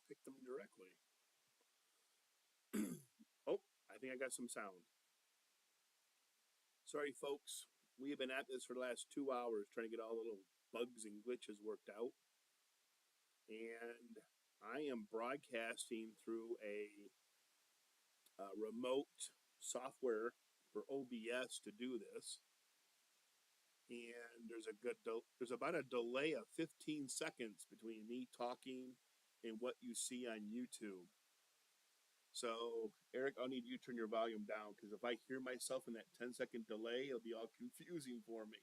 pick them directly. Oh, I think I got some sound. Sorry, folks. We have been at this for the last 2 hours trying to get all the little bugs and glitches worked out. And I am broadcasting through a remote software for OBS to do this. And there's about a delay of 15 seconds between me talking and what you see on YouTube. So, Eric, I'll need you to turn your volume down because if I hear myself in that 10-second delay, it'll be all confusing for me.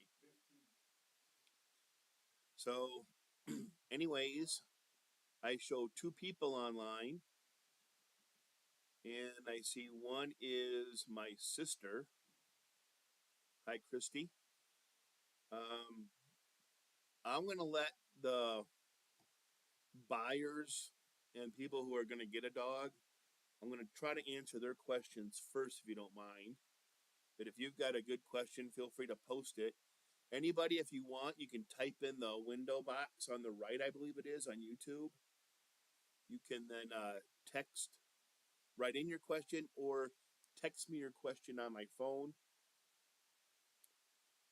So, anyways, I show two people online, and I see one is my sister. Hi, Christy. I'm going to let the buyers and people who are going to get a dog, I'm going to try to answer their questions first if you don't mind. But if you've got a good question, feel free to post it. Anybody, if you want, you can type in the window box on the right, I believe it is, on YouTube. You can then text, write in your question, or text me your question on my phone.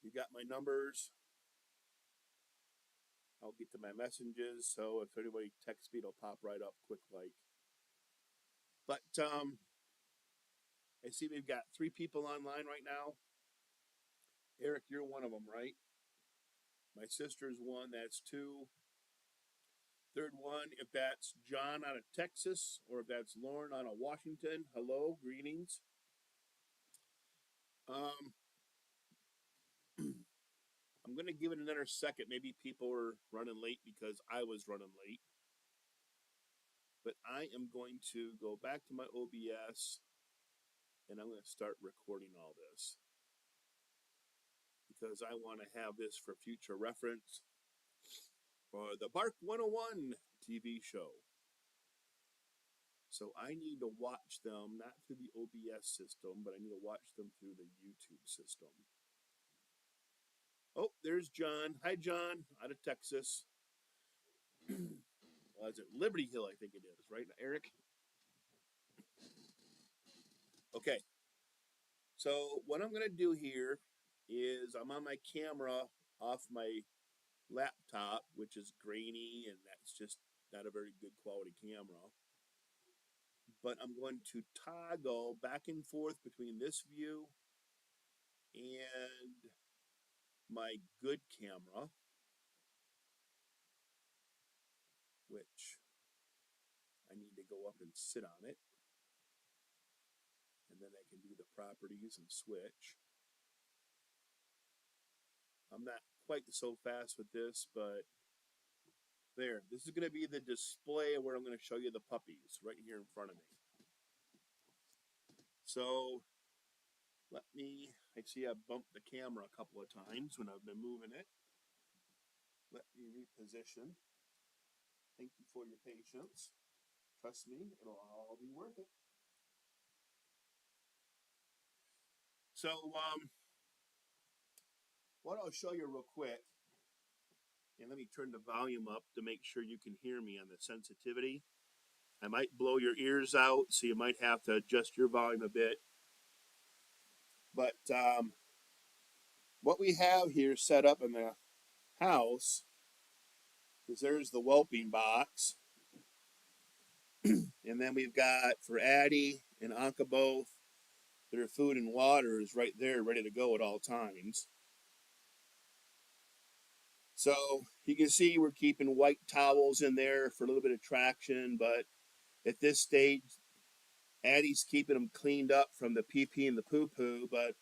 You got my numbers. I'll get to my messages, so if anybody texts me, it'll pop right up quick like. But I see we've got 3 people online right now. Eric, you're one of them, right? My sister's one, that's 2. Third one, if that's John out of Texas, or if that's Lauren out of Washington, hello, greetings. I'm going to give it another second. Maybe people are running late because I was running late. But I am going to go back to my OBS, and I'm going to start recording all this because I want to have this for future reference for the Bark 101 TV show. So I need to watch them, not through the OBS system, but I need to watch them through the YouTube system. Oh, there's John. Hi, John, out of Texas. Well, is it Liberty Hill, I think it is, right, Eric? Okay. So what I'm going to do here is I'm on my camera off my laptop, which is grainy, and that's just not a very good quality camera. But I'm going to toggle back and forth between this view and my good camera, which I need to go up and sit on it. And then I can do the properties and switch. I'm not quite so fast with this, but there. This is going to be the display where I'm going to show you the puppies right here in front of me. So I see I bumped the camera a couple of times when I've been moving it. Let me reposition. Thank you for your patience. Trust me, it'll all be worth it. So, what I'll show you real quick, and let me turn the volume up to make sure you can hear me on the sensitivity. I might blow your ears out, so you might have to adjust your volume a bit. But what we have here set up in the house is there's the whelping box. And then we've got for Adie and Anka both, their food and water is right there ready to go at all times. So you can see we're keeping white towels in there for a little bit of traction, but at this stage, Addie's keeping them cleaned up from the pee-pee and the poo-poo, but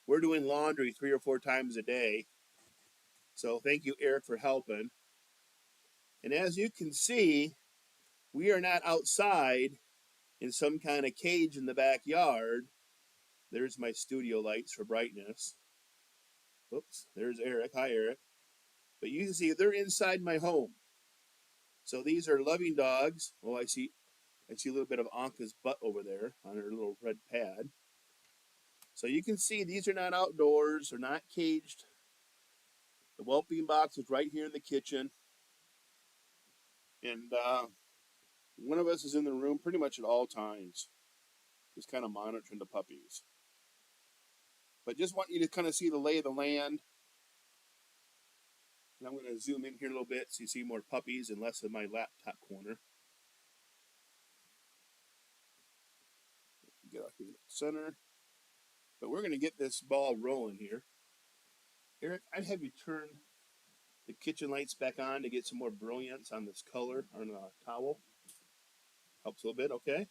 we're doing laundry 3 or 4 times a day. So thank you, Eric, for helping. And as you can see, we are not outside in some kind of cage in the backyard. There's my studio lights for brightness. Oops, there's Eric. Hi, Eric. But you can see they're inside my home. So these are loving dogs. Oh, I see a little bit of Anka's butt over there on her little red pad. So you can see these are not outdoors. They're not caged. The whelping box is right here in the kitchen. And one of us is in the room pretty much at all times, just kind of monitoring the puppies. But just want you to kind of see the lay of the land. And I'm going to zoom in here a little bit so you see more puppies and less of my laptop corner. Get out here in the center. But we're going to get this ball rolling here. Eric, I'd have you turn the kitchen lights back on to get some more brilliance on this color on the towel. Helps a little bit, okay?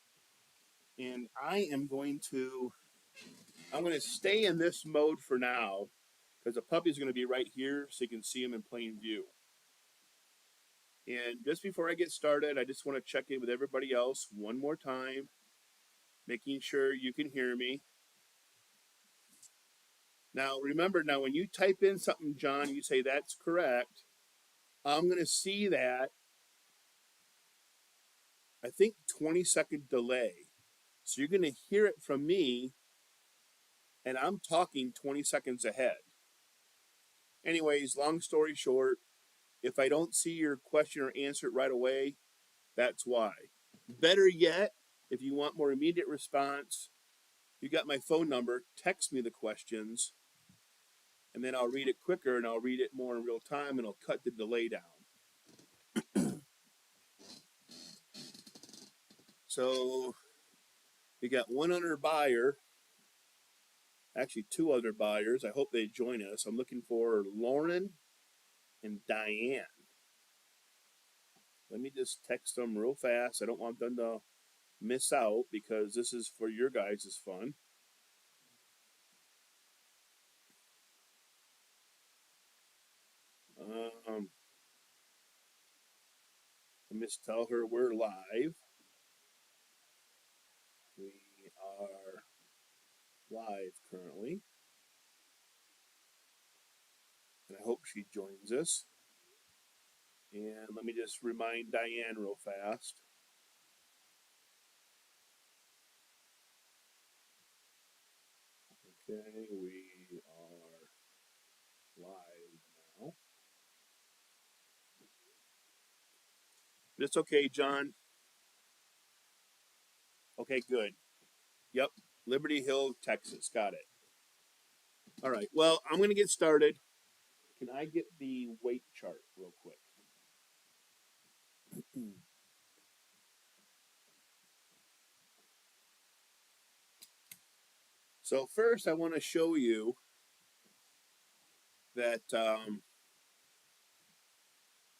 And I'm going to stay in this mode for now because the puppy's going to be right here so you can see him in plain view. And just before I get started, I just want to check in with everybody else one more time, making sure you can hear me. Now, remember, when you type in something, John, you say that's correct. I'm going to see that, I think, 20-second delay. So you're going to hear it from me, and I'm talking 20 seconds ahead. Anyways, long story short, if I don't see your question or answer it right away, that's why. Better yet, if you want more immediate response, you got my phone number, text me the questions, and then I'll read it quicker and I'll read it more in real time and I'll cut the delay down. So we got one other buyer, actually two other buyers. I hope they join us. I'm looking for Lauren and Diane. Let me just text them real fast. I don't want them to miss out because this is for your guys' fun. Let me just tell her we're live. We are live currently. And I hope she joins us. And let me just remind Diane real fast. Okay, we are live now. It's okay, John. Okay, good. Yep, Liberty Hill, Texas. Got it. All right, well, I'm going to get started. Can I get the weight chart real quick? So first, I want to show you that I'm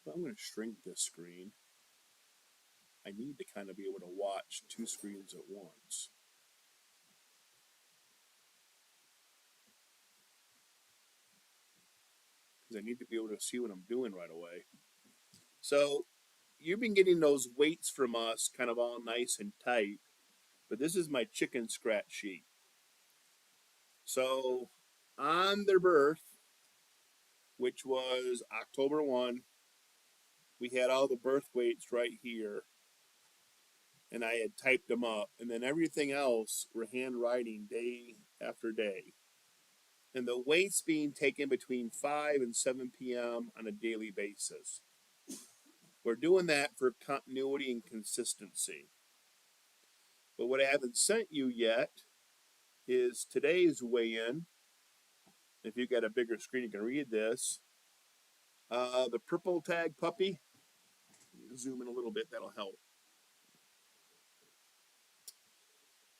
going to shrink this screen. I need to kind of be able to watch two screens at once. Because I need to be able to see what I'm doing right away. So you've been getting those weights from us kind of all nice and tight, but this is my chicken scratch sheet. So on their birth, which was October 1, we had all the birth weights right here, and I had typed them up, and then everything else were handwriting day after day. And the weights being taken between 5 and 7 p.m. on a daily basis. We're doing that for continuity and consistency. But what I haven't sent you yet is today's weigh-in. If you've got a bigger screen, you can read this. The purple tag puppy. Zoom in a little bit, that'll help.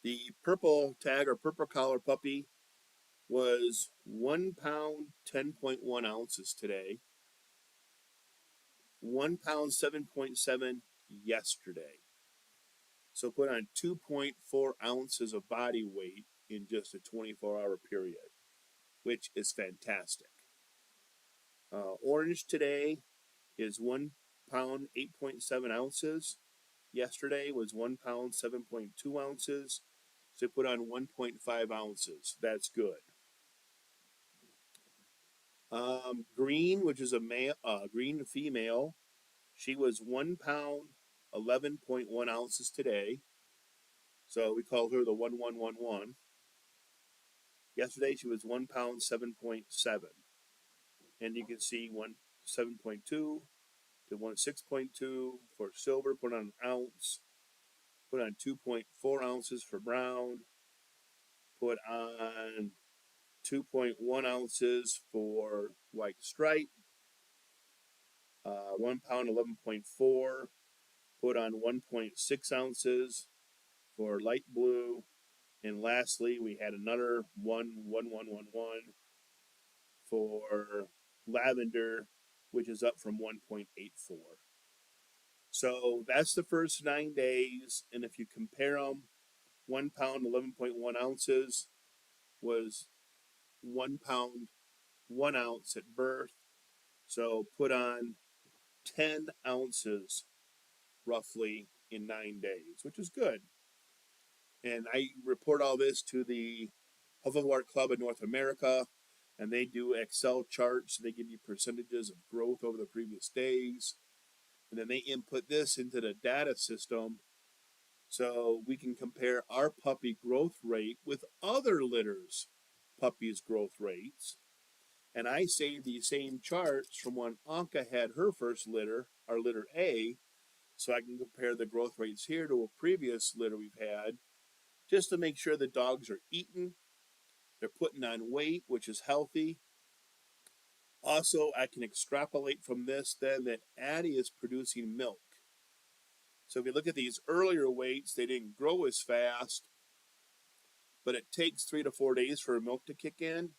The purple tag or purple collar puppy was 1 pound 10.1 ounces today. 1 pound 7.7 yesterday. So put on 2.4 ounces of body weight in just a 24-hour period, which is fantastic. Orange today is 1 pound 8.7 ounces. Yesterday was 1 pound 7.2 ounces. So put on 1.5 ounces. That's good. Green, which is a male, green female, she was 1 pound 11.1 ounces today. So we call her the 1111. Yesterday she was 1 pound 7.7. And you can see 7.2 to 6.2 for silver, put on an ounce. Put on 2.4 ounces for brown. Put on 2.1 ounces for white stripe. 1 pound 11.4. Put on 1.6 ounces for light blue. And lastly, we had another 1.1111 for lavender, which is up from 1.84. So that's the first 9 days. And if you compare them, 1 pound 11.1 ounces was 1 pound 1 ounce at birth. So put on 10 ounces roughly in 9 days, which is good. And I report all this to the Hovawart Club in North America, and they do Excel charts. They give you percentages of growth over the previous days, and then they input this into the data system so we can compare our puppy growth rate with other litters' puppies' growth rates. And I saved these same charts from when Anka had her first litter, our litter A, so I can compare the growth rates here to a previous litter we've had, just to make sure the dogs are eating, they're putting on weight, which is healthy. Also, I can extrapolate from this then that Adie is producing milk. So if you look at these earlier weights, they didn't grow as fast, but it takes 3 to 4 days for her milk to kick in.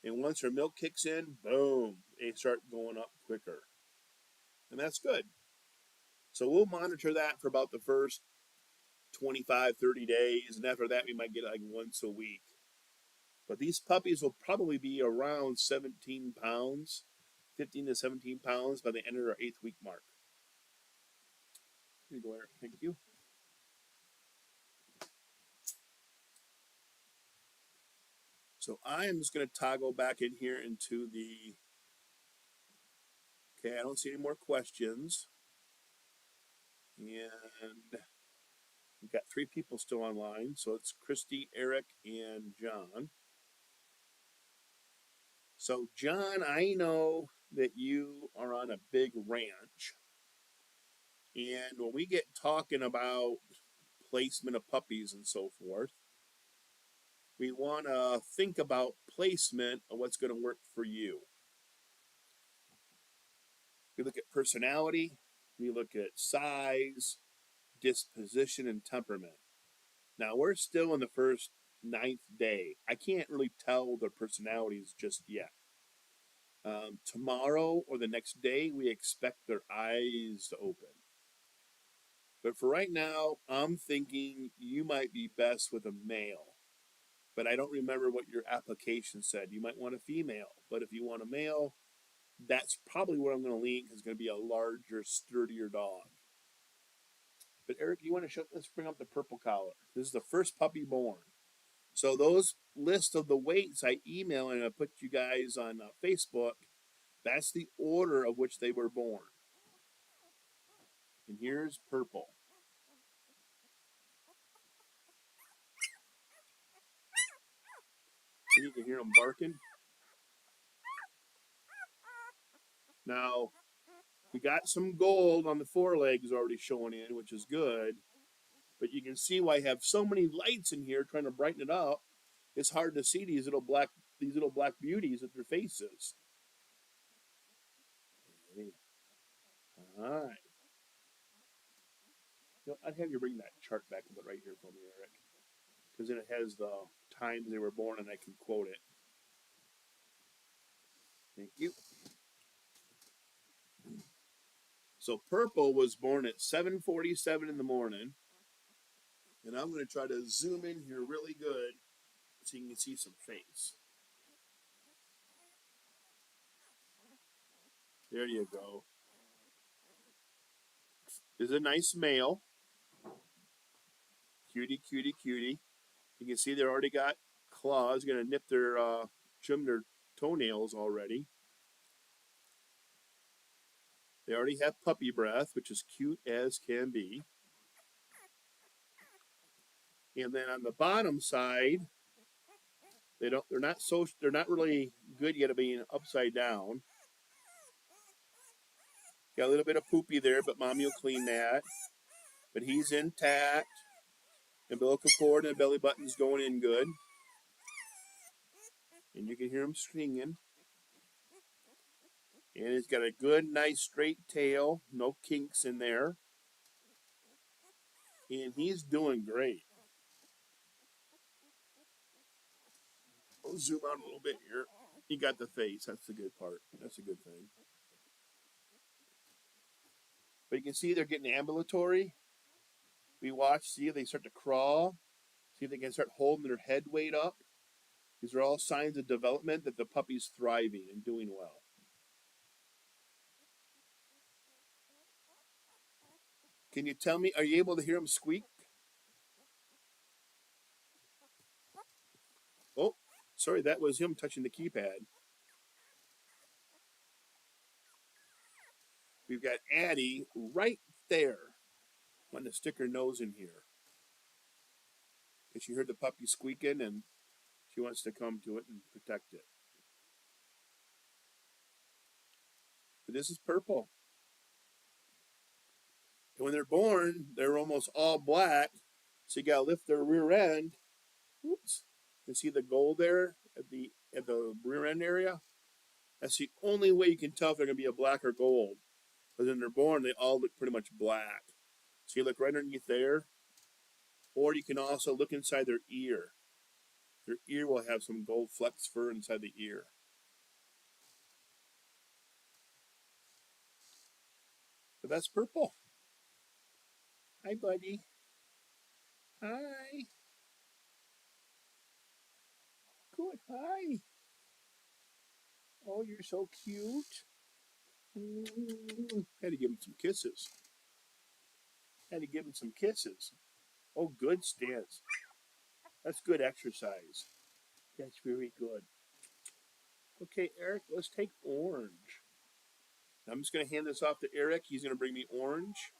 And once her milk kicks in, boom, they start going up quicker. And that's good. So we'll monitor that for about the first 25, 30 days. And after that, we might get like once a week. But these puppies will probably be around 17 pounds, 15 to 17 pounds by the end of our 8th week mark. Here you go, Eric. Thank you. So I am just going to toggle back in here into the... Okay, I don't see any more questions. And we've got 3 people still online. So it's Christy, Eric, and John. So, John, I know that you are on a big ranch. And when we get talking about placement of puppies and so forth, we want to think about placement of what's going to work for you. We look at personality, we look at size, disposition, and temperament. Now, we're still in the first 9th day. I can't really tell their personalities just yet. Tomorrow or the next day, we expect their eyes to open. But for right now, I'm thinking you might be best with a male. But I don't remember what your application said. You might want a female. But if you want a male, that's probably where I'm going to lean because it's going to be a larger, sturdier dog. But Eric, you want to let's bring up the purple collar. This is the first puppy born. So those list of the weights I email and I put you guys on Facebook, that's the order of which they were born. And here's purple. You can hear them barking. Now, we got some gold on the forelegs already showing in, which is good. But you can see why I have so many lights in here trying to brighten it up. It's hard to see these little black beauties with their faces. All right. I'd have you bring that chart back a bit right here for me, Eric. Because then it has the times they were born and I can quote it. Thank you. So purple was born at 7:47 in the morning. And I'm going to try to zoom in here really good so you can see some face. There you go. This is a nice male. Cutie, cutie, cutie. You can see they already got claws. Going to nip their, trim their toenails already. They already have puppy breath, which is cute as can be. And then on the bottom side, they're not really good yet at being upside down. Got a little bit of poopy there, but mommy will clean that. But he's intact. Umbilical cord and belly button's going in good. And you can hear him singing. And he's got a good, nice, straight tail. No kinks in there. And he's doing great. I'll zoom out a little bit here. He got the face. That's the good part. That's a good thing. But you can see they're getting ambulatory. We watch, see if they start to crawl. See if they can start holding their head weight up. These are all signs of development that the puppy's thriving and doing well. Can you tell me, are you able to hear him squeak? Oh, sorry, that was him touching the keypad. We've got Adie right there. I'm going to stick her nose in here. Because she heard the puppy squeaking and she wants to come to it and protect it. But this is purple. And when they're born, they're almost all black. So you got to lift their rear end. Oops. You see the gold there at the rear end area? That's the only way you can tell if they're going to be a black or gold. Because when they're born, they all look pretty much black. So you look right underneath there. Or you can also look inside their ear. Their ear will have some gold flecks fur inside the ear. But that's purple. Hi, buddy. Hi. Good. Hi. Oh, you're so cute. Had to give him some kisses. Had to give him some kisses. Oh, good stance. That's good exercise. That's very good. Okay, Eric, let's take orange. I'm just going to hand this off to Eric. He's going to bring me orange.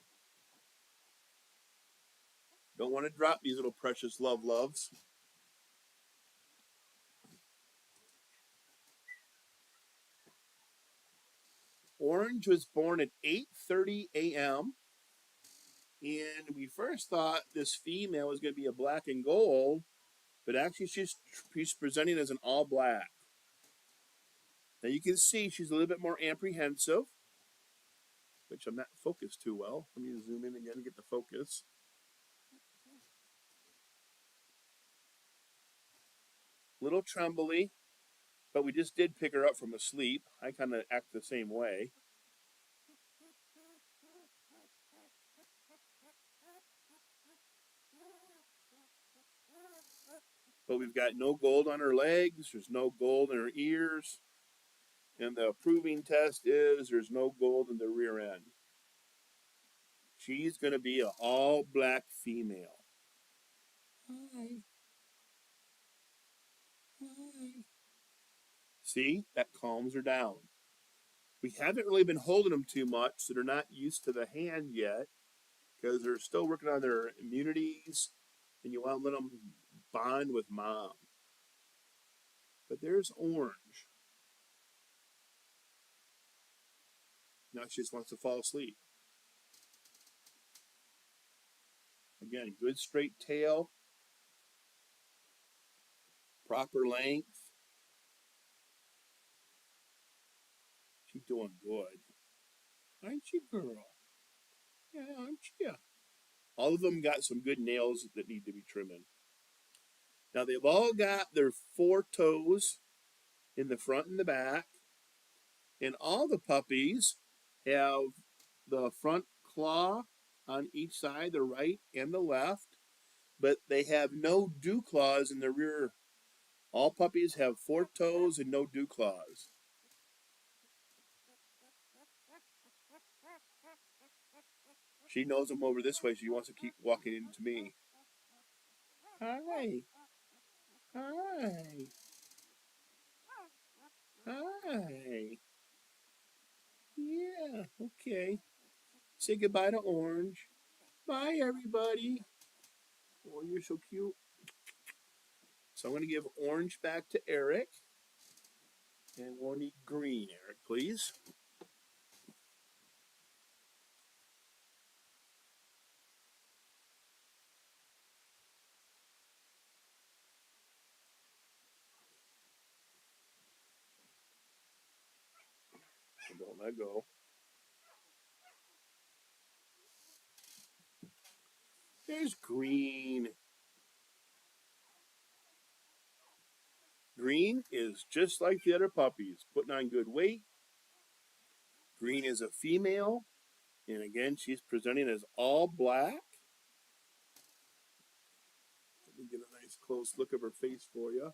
Don't want to drop these little precious loves. Orange was born at 8:30 a.m. And we first thought this female was going to be a black and gold, but actually she's presenting as an all black. Now you can see she's a little bit more apprehensive, which I'm not focused too well. Let me zoom in again and get the focus. Little trembly, but we just did pick her up from asleep. I kind of act the same way. But we've got no gold on her legs. There's no gold in her ears. And the proving test is there's no gold in the rear end. She's going to be an all-black female. Hi. Hi. See? That calms her down. We haven't really been holding them too much, so they're not used to the hand yet because they're still working on their immunities, and you want to let them bond with mom. But there's orange. Now she just wants to fall asleep. Again, good straight tail, proper length. She's doing good. Aren't you, girl? Yeah, aren't you? All of them got some good nails that need to be trimming. Now they've all got their 4 toes in the front and the back. And all the puppies have the front claw on each side, the right and the left. But they have no dew claws in the rear. All puppies have 4 toes and no dew claws. She knows I'm over this way. She wants to keep walking into me. Hi. Hi. Hi. Yeah, okay. Say goodbye to Orange. Bye, everybody. Oh, you're so cute. So I'm going to give Orange back to Eric. And we'll need green, Eric, please. Don't let go. There's Green. Green is just like the other puppies, putting on good weight. Green is a female, and again, she's presenting as all black. Let me get a nice close look of her face for you.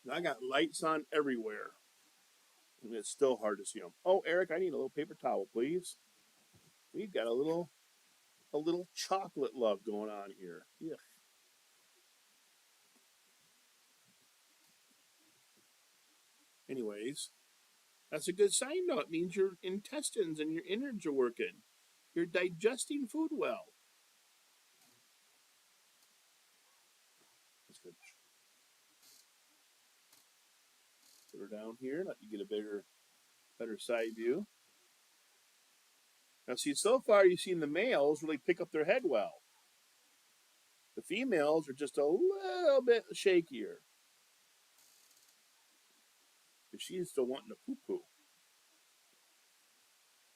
And I got lights on everywhere, and it's still hard to see them. Oh, Eric, I need a little paper towel, please. We've got a little chocolate love going on here. Yeah. Anyways, that's a good sign, though. It means your intestines and your innards are working. You're digesting food well. That's good. Put her down here, let you get a better side view. Now, see, so far you've seen the males really pick up their head well. The females are just a little bit shakier. But she's still wanting to poo-poo.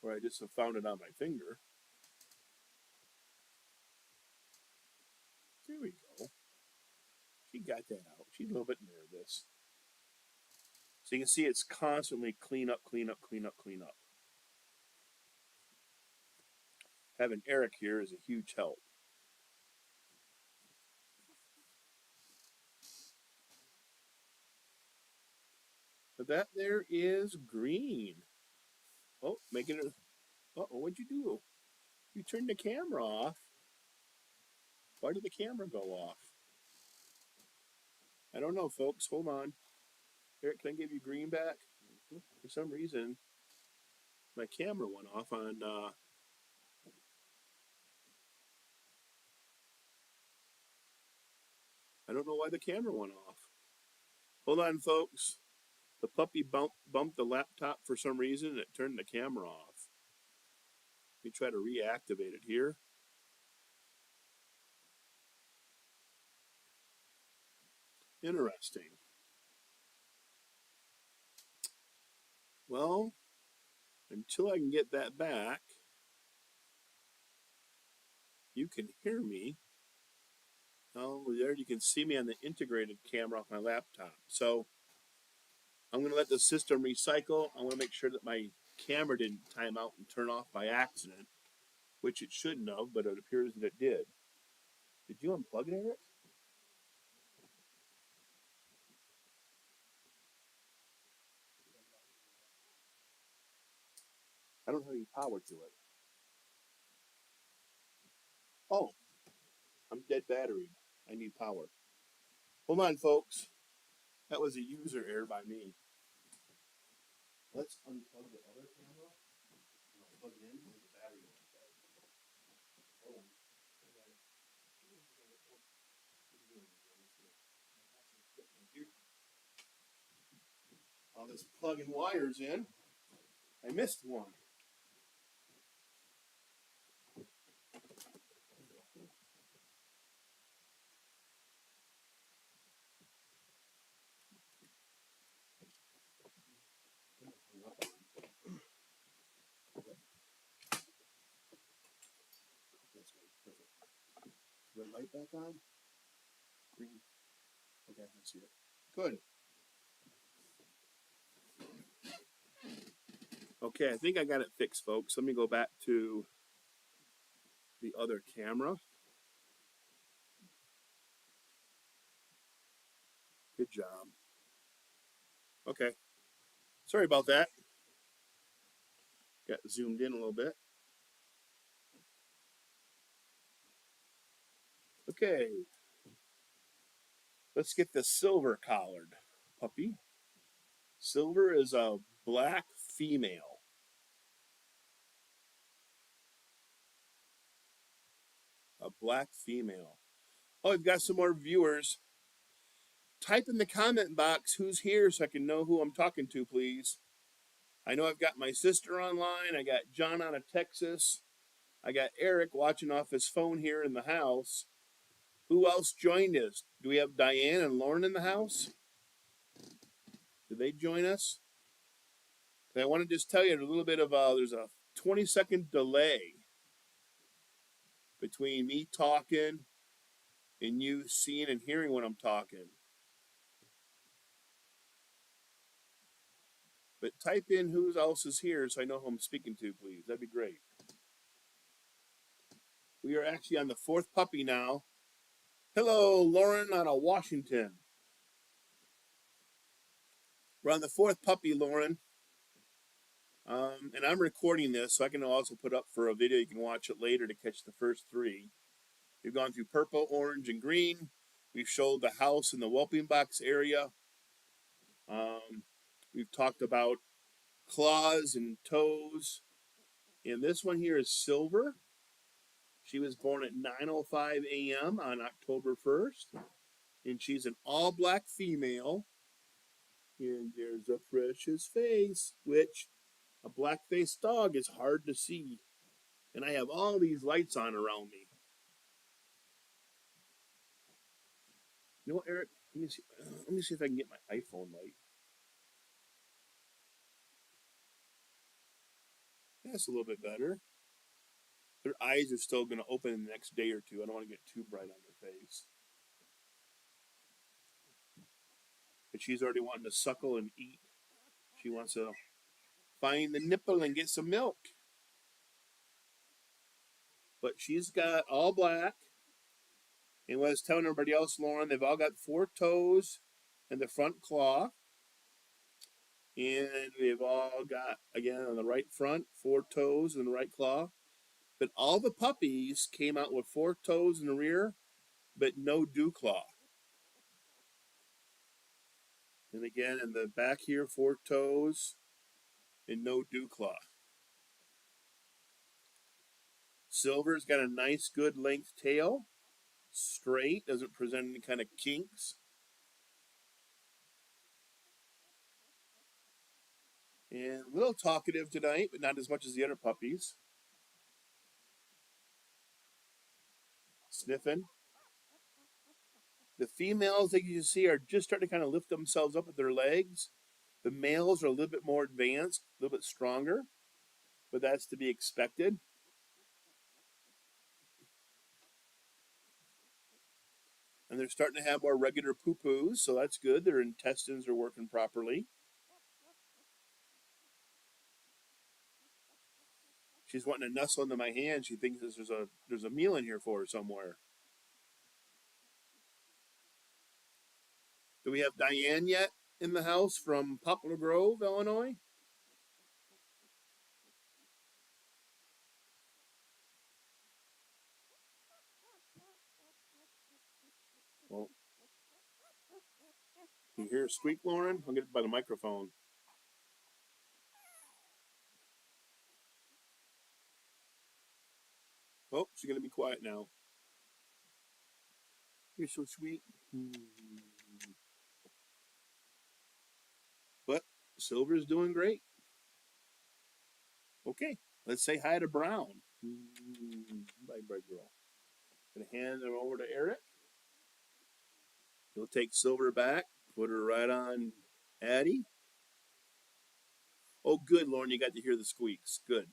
Or I just have found it on my finger. There we go. She got that out. She's a little bit nervous. So you can see it's constantly clean up, clean up, clean up, clean up. Having Eric here is a huge help. But that there is Green. Oh, making it. Uh-oh, what'd you do? You turned the camera off. Why did the camera go off? I don't know, folks. Hold on. Eric, can I give you Green back? For some reason, my camera went off on... I don't know why the camera went off. Hold on, folks. The puppy bumped the laptop for some reason, and it turned the camera off. Let me try to reactivate it here. Interesting. Well, until I can get that back, you can hear me. Oh, there you can see me on the integrated camera off my laptop. So I'm going to let the system recycle. I want to make sure that my camera didn't time out and turn off by accident, which it shouldn't have, but it appears that it did. Did you unplug it, Eric? I don't have any power to it. Oh, I'm dead battery. I need power. Hold on, folks. That was a user error by me. Let's unplug the other camera and I'll plug it in with the battery. Hold on. While this plugging wires in, I missed one. Red light back on? Green. Okay, I see it. Good. Okay, I think I got it fixed, folks. Let me go back to the other camera. Good job. Okay. Sorry about that. Got zoomed in a little bit. Okay. Let's get the silver collared puppy. Silver is a black female. A black female. Oh, we've got some more viewers. Type in the comment box who's here so I can know who I'm talking to, please. I know I've got my sister online. I got John out of Texas. I got Eric watching off his phone here in the house. Who else joined us? Do we have Diane and Lauren in the house? Did they join us? I want to just tell you a little bit of there's a 20-second delay between me talking and you seeing and hearing when I'm talking. But type in who else is here so I know who I'm speaking to, please. That'd be great. We are actually on the 4th puppy now. Hello, Lauren out of Washington. We're on the 4th puppy, Lauren. And I'm recording this so I can also put up for a video. You can watch it later to catch the first 3. We've gone through purple, orange, and green. We've showed the house in the whelping box area. We've talked about claws and toes. And this one here is Silver. She was born at 9:05 a.m. on October 1st. And she's an all-black female. And there's a precious face, which a black-faced dog is hard to see. And I have all these lights on around me. You know what, Eric? Let me see if I can get my iPhone light. That's a little bit better. Their eyes are still going to open in the next day or two. I don't want to get too bright on their face. But she's already wanting to suckle and eat. She wants to find the nipple and get some milk. But she's got all black. And what I was telling everybody else, Lauren, they've all got 4 toes and the front claw. And they've all got, again, on the right front, 4 toes and the right claw. But all the puppies came out with 4 toes in the rear, but no dew claw. And again, in the back here, 4 toes and no dew claw. Silver's got a nice, good length tail. Straight, doesn't present any kind of kinks. And a little talkative tonight, but not as much as the other puppies. Sniffing. The females that you see are just starting to kind of lift themselves up with their legs. The males are a little bit more advanced, a little bit stronger, but that's to be expected. And they're starting to have more regular poo-poos, so that's good. Their intestines are working properly. She's wanting to nestle into my hand. She thinks there's a meal in here for her somewhere. Do we have Diane yet in the house from Poplar Grove, Illinois? Well, you hear a squeak, Lauren? I'll get it by the microphone. Oh, she's going to be quiet now. You're so sweet. But Silver's doing great. Okay, let's say hi to Brown. Bye, bright girl. Gonna hand her over to Eric. He'll take Silver back, put her right on Adie. Oh, good, Lauren, you got to hear the squeaks. Good.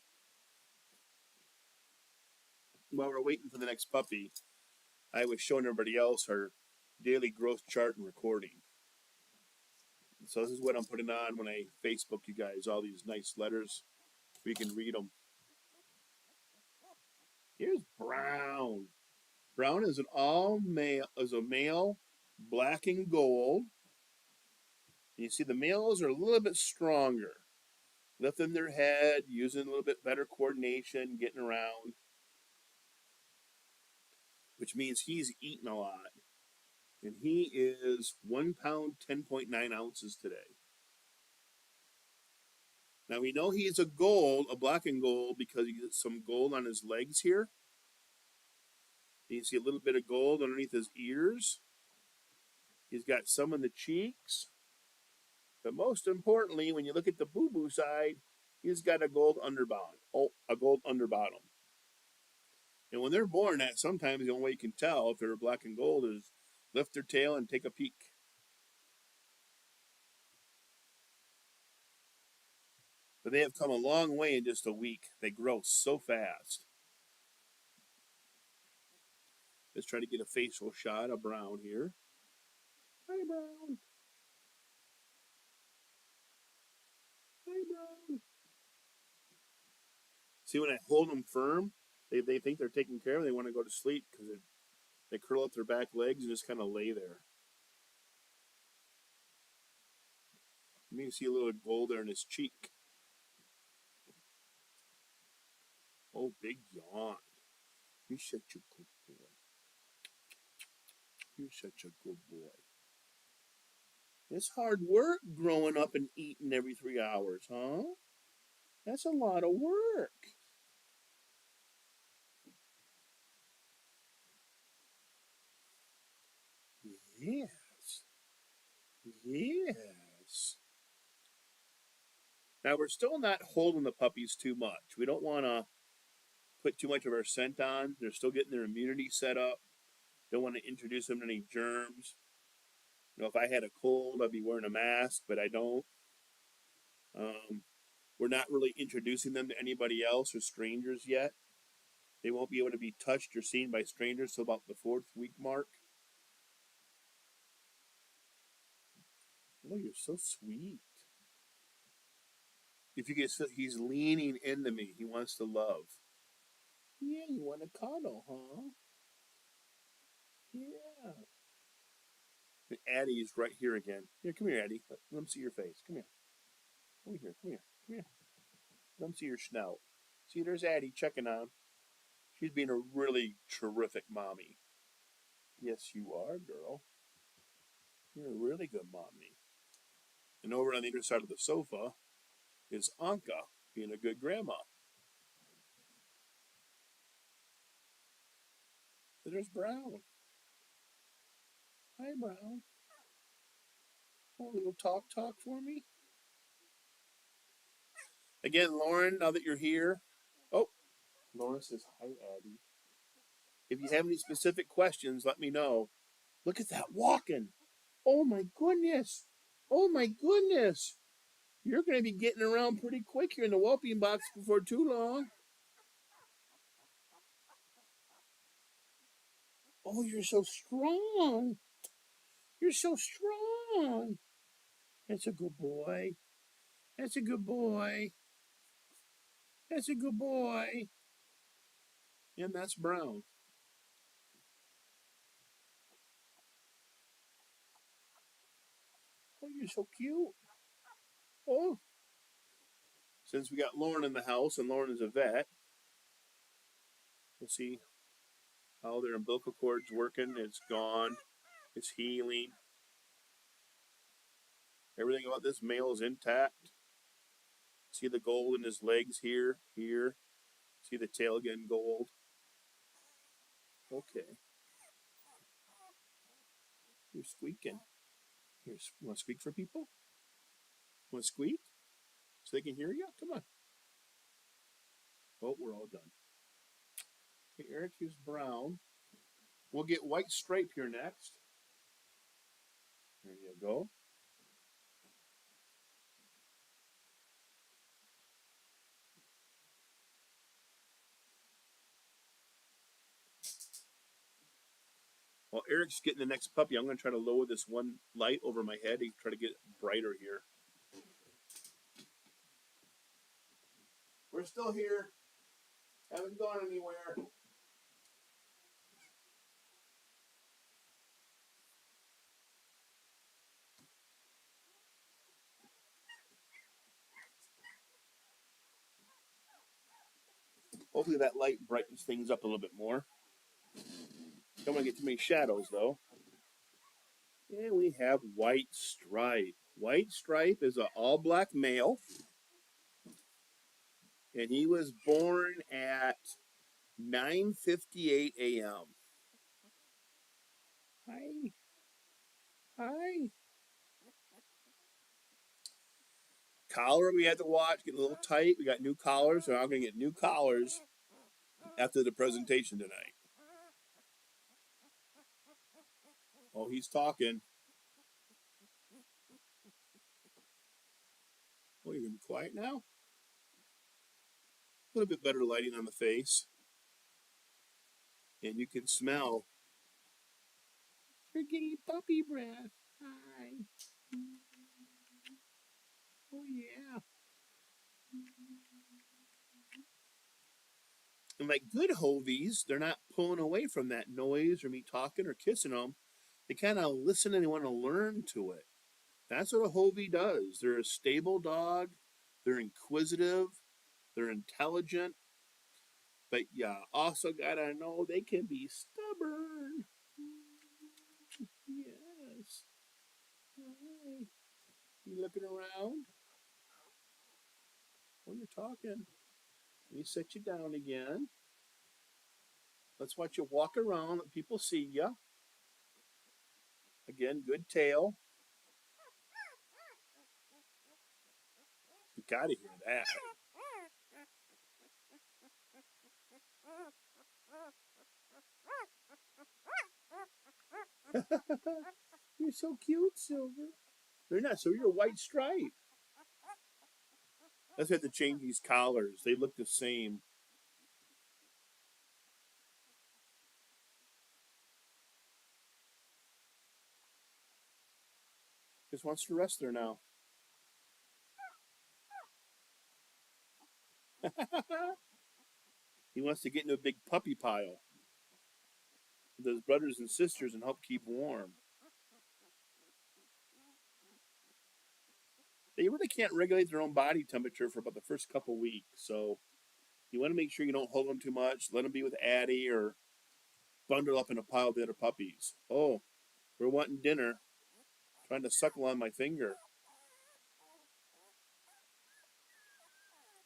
While we're waiting for the next puppy, I was showing everybody else her daily growth chart and recording. So this is what I'm putting on when I Facebook you guys, all these nice letters. We can read them. Here's Brown. Brown is a male, black and gold. And you see the males are a little bit stronger. Lifting their head, using a little bit better coordination, getting around. Which means he's eating a lot. And he is 1 pound, 10.9 ounces today. Now we know he's a black and gold, because he gets some gold on his legs here. You can see a little bit of gold underneath his ears. He's got some in the cheeks. But most importantly, when you look at the boo-boo side, he's got a gold underbottom. And when they're born, that sometimes the only way you can tell if they're black and gold is lift their tail and take a peek. But they have come a long way in just a week. They grow so fast. Let's try to get a facial shot of Brown here. Hi, Brown. Hi, Brown. See, when I hold them firm, they think they're taken care of. They want to go to sleep because they curl up their back legs and just kind of lay there. You can see a little gold there in his cheek. Oh, big yawn. You're such a good boy. You're such a good boy. It's hard work growing up and eating every 3 hours, huh? That's a lot of work. Yes. Yes. Now, we're still not holding the puppies too much. We don't want to put too much of our scent on. They're still getting their immunity set up. Don't want to introduce them to any germs. You know, if I had a cold, I'd be wearing a mask, but I don't. We're not really introducing them to anybody else or strangers yet. They won't be able to be touched or seen by strangers till about the 4th week mark. Oh, you're so sweet. If you get, he's leaning into me. He wants to love. Yeah, you want to cuddle, huh? Yeah. And Addie's right here again. Here, come here, Addie. Let him see your face. Come here. Come here. Come here. Come here. Let him see your snout. See, there's Addie checking on. She's being a really terrific mommy. Yes, you are, girl. You're a really good mommy. And over on the other side of the sofa is Anka being a good grandma. And there's Brown. Hi, Brown. Want a little talk for me? Again, Lauren, now that you're here. Oh, Lauren says, hi, Adie. If you have any specific questions, let me know. Look at that walking. Oh, my goodness. Oh, my goodness. You're going to be getting around pretty quick here in the whelping box before too long. Oh, you're so strong. You're so strong. That's a good boy. That's a good boy. That's a good boy. And that's Brown. Oh, you're so cute. Oh. Since we got Lauren in the house and Lauren is a vet, we'll see how their umbilical cord's working. It's gone. It's healing. Everything about this male is intact. See the gold in his legs here, here. See the tail getting gold. Okay. You're squeaking. Here, you want to squeak for people? Want to squeak? So they can hear you? Come on. Oh, we're all done. Okay, Eric, here's Brown. We'll get White Stripe here next. There you go. While Eric's getting the next puppy, I'm going to try to lower this one light over my head and try to get it brighter here. We're still here. Haven't gone anywhere. Hopefully that light brightens things up a little bit more. Don't want to get too many shadows, though. And we have White Stripe. White Stripe is an all-black male. And he was born at 9:58 a.m. Hi. Hi. Collar we had to watch, get a little tight. We got new collars, so I'm going to get new collars after the presentation tonight. Oh, he's talking. Oh, you're going to be quiet now? A little bit better lighting on the face. And you can smell. You're getting puppy breath. Hi. Oh, yeah. And like good Hovies, they're not pulling away from that noise or me talking or kissing them. They kind of listen and they want to learn to it. That's what a Hovie does. They're a stable dog. They're inquisitive. They're intelligent. But yeah, also gotta know they can be stubborn. Yes. Hi. You looking around? Oh, you're talking. Let me set you down again. Let's watch you walk around. Let people see you. Again, good tail. You gotta hear that. You're so cute, Silver. They're not. So you're a white stripe. Let's have to change these collars. They look the same. Just wants to rest there now. He wants to get into a big puppy pile with his brothers and sisters and help keep warm. They really can't regulate their own body temperature for about the first couple weeks, so you want to make sure you don't hold them too much. Let them be with Adie or bundle up in a pile of the other puppies. Oh, we're wanting dinner. Trying to suckle on my finger.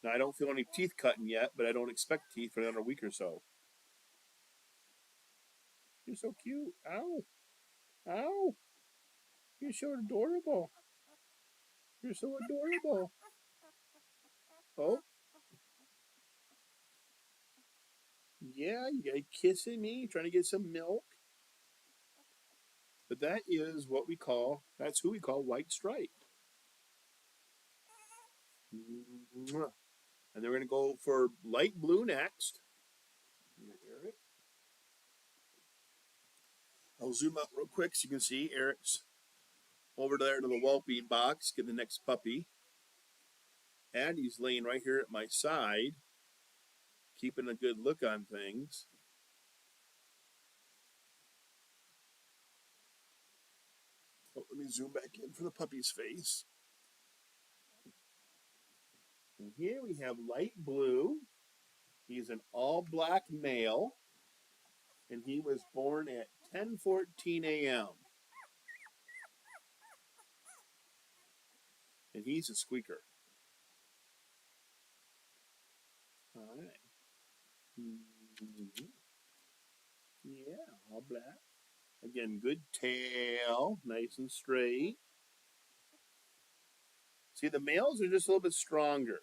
Now, I don't feel any teeth cutting yet, but I don't expect teeth for another week or so. You're so cute. Ow. Ow. You're so adorable. You're so adorable. Oh. Yeah, you got kissing me, trying to get some milk. But that is what we call, that's who we call white stripe. And then we're going to go for light blue next. Eric. I'll zoom up real quick so you can see Eric's over there to the whelping box, get the next puppy. Adie's laying right here at my side, keeping a good look on things. Oh, let me zoom back in for the puppy's face. And here we have light blue. He's an all-black male, and he was born at 10:14 a.m. And he's a squeaker. All right. Mm-hmm. Yeah, all black. Again, good tail, nice and straight. See, the males are just a little bit stronger.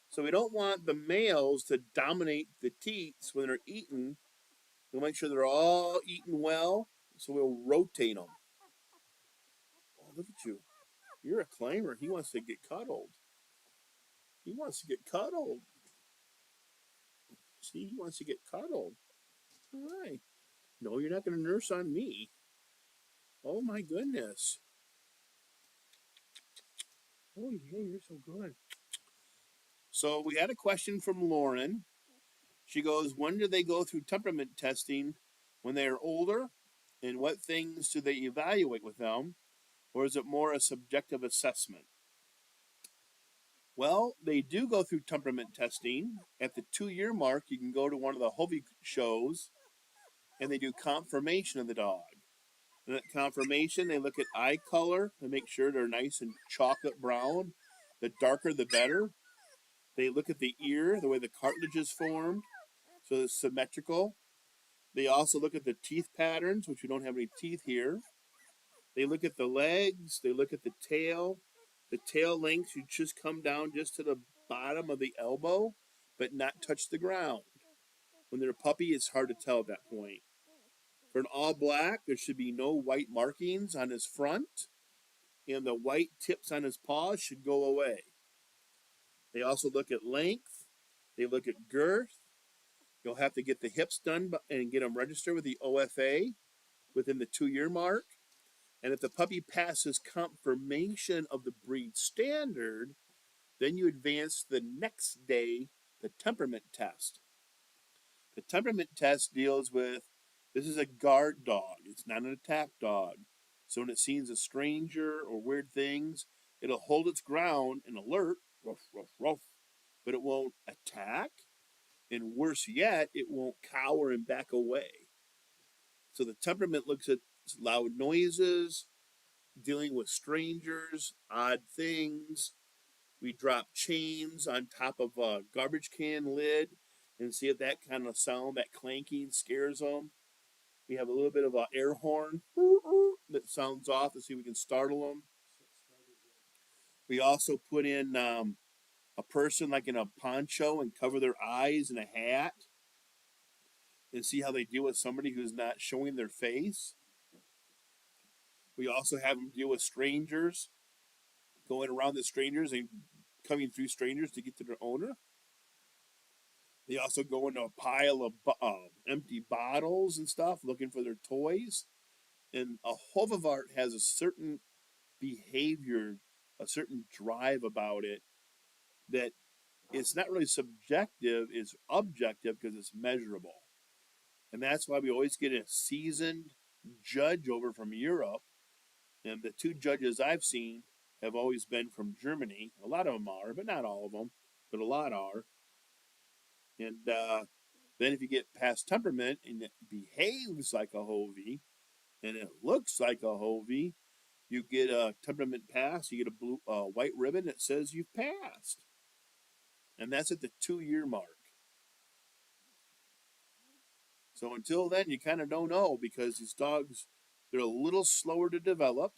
So we don't want the males to dominate the teats when they're eating. We'll make sure they're all eating well, so we'll rotate them. Oh, look at you. You're a climber. He wants to get cuddled. He wants to get cuddled. See, he wants to get cuddled. All right. No, you're not going to nurse on me. Oh, my goodness. Oh, yeah, you're so good. So we had a question from Lauren. She goes, when do they go through temperament testing when they are older? And what things do they evaluate with them? Or is it more a subjective assessment? Well, they do go through temperament testing. At the 2-year mark, you can go to one of the Hovie shows, and they do confirmation of the dog. And at confirmation, they look at eye color and make sure they're nice and chocolate brown. The darker, the better. They look at the ear, the way the cartilage is formed, so it's symmetrical. They also look at the teeth patterns, which we don't have any teeth here. They look at the legs. They look at the tail. The tail length should just come down just to the bottom of the elbow, but not touch the ground. When they're a puppy, it's hard to tell at that point. For an all black, there should be no white markings on his front, and the white tips on his paws should go away. They also look at length. They look at girth. You'll have to get the hips done and get them registered with the OFA within the 2-year mark. And if the puppy passes confirmation of the breed standard, then you advance to the next day, the temperament test. The temperament test deals with, this is a guard dog. It's not an attack dog. So when it sees a stranger or weird things, it'll hold its ground and alert, ruff, ruff, ruff, but it won't attack. And worse yet, it won't cower and back away. So the temperament looks at loud noises, dealing with strangers, odd things. We drop chains on top of a garbage can lid and see if that kind of sound, that clanking, scares them. We have a little bit of an air horn that sounds off to see if we can startle them. We also put in a person like in a poncho and cover their eyes in a hat and see how they deal with somebody who's not showing their face. We also have them deal with strangers, going around the strangers and coming through strangers to get to their owner. They also go into a pile of empty bottles and stuff, looking for their toys. And a Hovawart has a certain behavior, a certain drive about it that it's not really subjective, it's objective because it's measurable. And that's why we always get a seasoned judge over from Europe. And the 2 judges I've seen have always been from Germany. A lot of them are, but not all of them, but a lot are. And then if you get past temperament and it behaves like a Hovie and it looks like a Hovie, you get a temperament pass, you get a blue white ribbon that says you've passed. And that's at the 2-year mark. So until then, you kind of don't know because these dogs, they're a little slower to develop.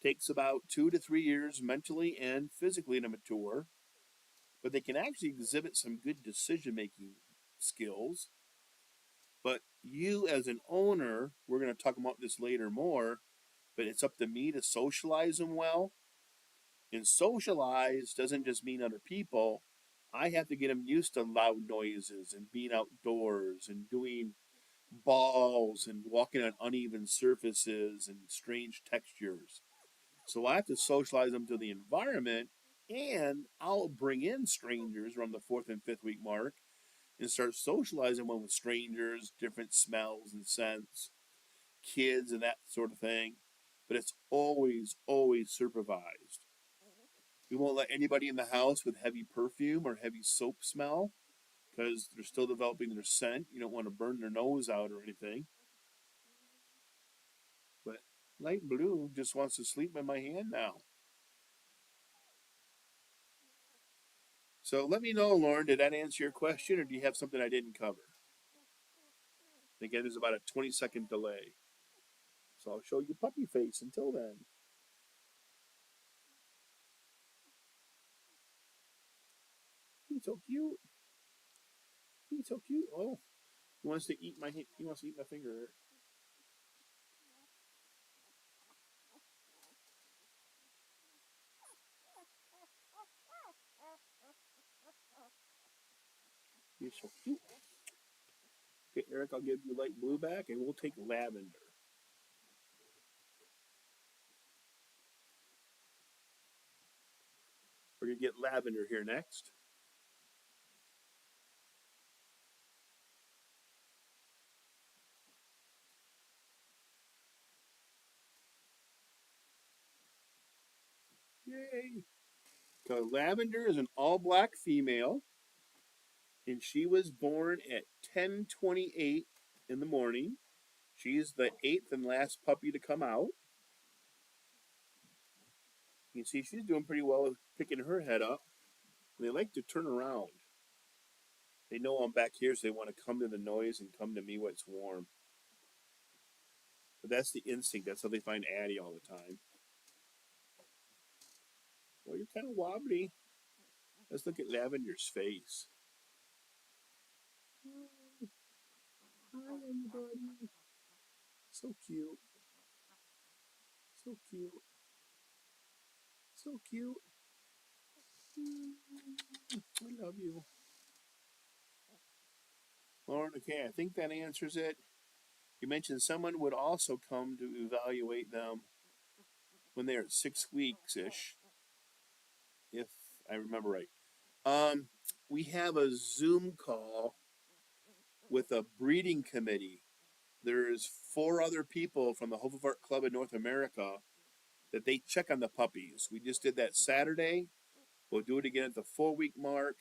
Takes about 2 to 3 years mentally and physically to mature. But they can actually exhibit some good decision-making skills. But you as an owner, we're going to talk about this later more, but it's up to me to socialize them well. And socialize doesn't just mean other people. I have to get them used to loud noises and being outdoors and doing balls and walking on uneven surfaces and strange textures. So I have to socialize them to the environment, and I'll bring in strangers around the 4th and 5th week mark and start socializing them with strangers, different smells and scents, kids and that sort of thing. But it's always, always supervised. We won't let anybody in the house with heavy perfume or heavy soap smell because they're still developing their scent. You don't want to burn their nose out or anything. But light blue just wants to sleep in my hand now. So let me know, Lauren, did that answer your question or do you have something I didn't cover? Again, there's about a 20-second delay. So I'll show you puppy face until then. He's so cute. He's so cute. Oh, he wants to eat my finger. He's so cute. Okay, Eric, I'll give you light blue back, and we'll take lavender. We're going to get lavender here next. Yay! So lavender is an all-black female, and she was born at 10:28 in the morning. She's the 8th and last puppy to come out. You can see she's doing pretty well with picking her head up. They like to turn around. They know I'm back here, so they want to come to the noise and come to me when it's warm. But that's the instinct. That's how they find Adie all the time. Well, you're kind of wobbly. Let's look at Lavender's face. Hi, everybody. So cute. So cute. So cute. I love you. Lauren, okay, I think that answers it. You mentioned someone would also come to evaluate them when they're at 6 weeks-ish, if I remember right. We have a Zoom call with a breeding committee. There's 4 other people from the Hovawart Club in North America that they check on the puppies. We just did that Saturday. We'll do it again at the 4-week mark,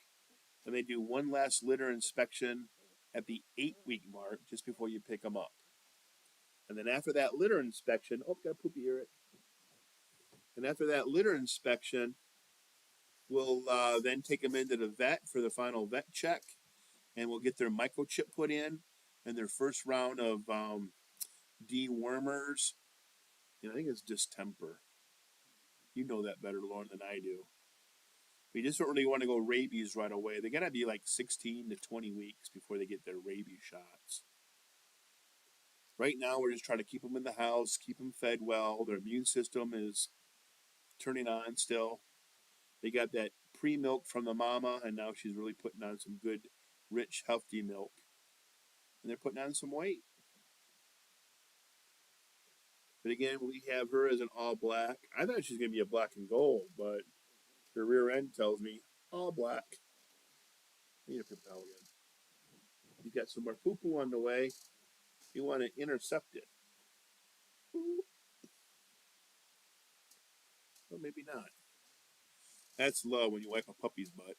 and they do one last litter inspection at the 8-week mark just before you pick them up. And then after that litter inspection, oh, got a poopy Eric. And after that litter inspection, we'll then take them into the vet for the final vet check, and we'll get their microchip put in and their first round of dewormers. I think it's distemper. You know that better, Lauren, than I do. We just don't really want to go rabies right away. They got to be like 16 to 20 weeks before they get their rabies shots. Right now, we're just trying to keep them in the house, keep them fed well. Their immune system is turning on still. They got that pre-milk from the mama, and now she's really putting on some good, rich, healthy milk. And they're putting on some weight. But again, we have her as an all black. I thought she was going to be a black and gold, but her rear end tells me all black. I need to put that again. You got some more poo-poo on the way. You want to intercept it. Well, maybe not. That's low when you wipe a puppy's butt.